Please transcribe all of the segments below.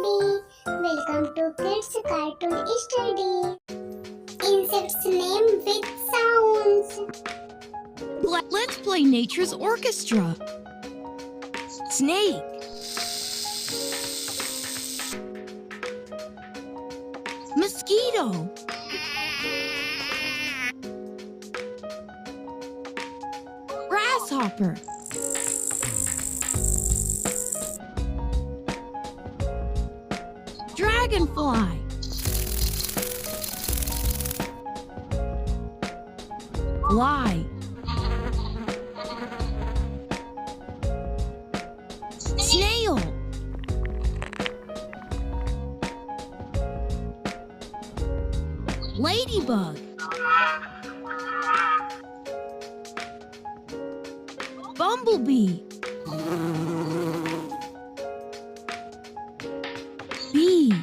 everybody, welcome to Kids Cartoon Study. Insects name with sounds. Let's play Nature's Orchestra. Snake. Mosquito. Grasshopper. Dragonfly. Fly. Snail. Ladybug. Bumblebee. Bee.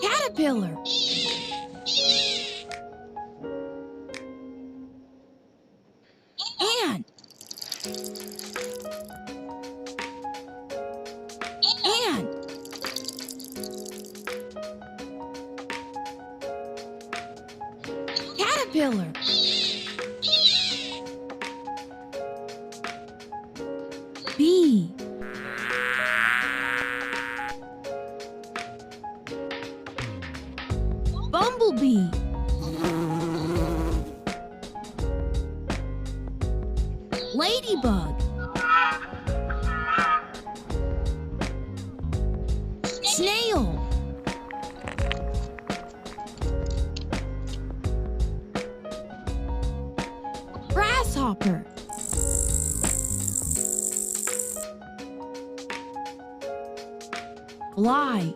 Caterpillar. Ant. Ant. Caterpillar. Bee. Bumblebee. Ladybug. Snail. Grasshopper. Fly.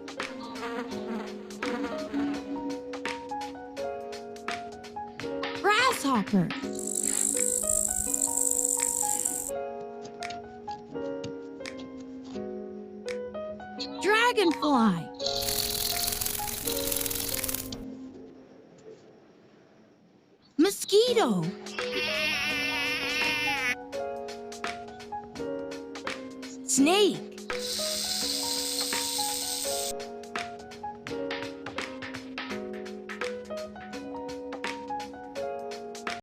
Grasshopper. Dragonfly. Mosquito. Snake.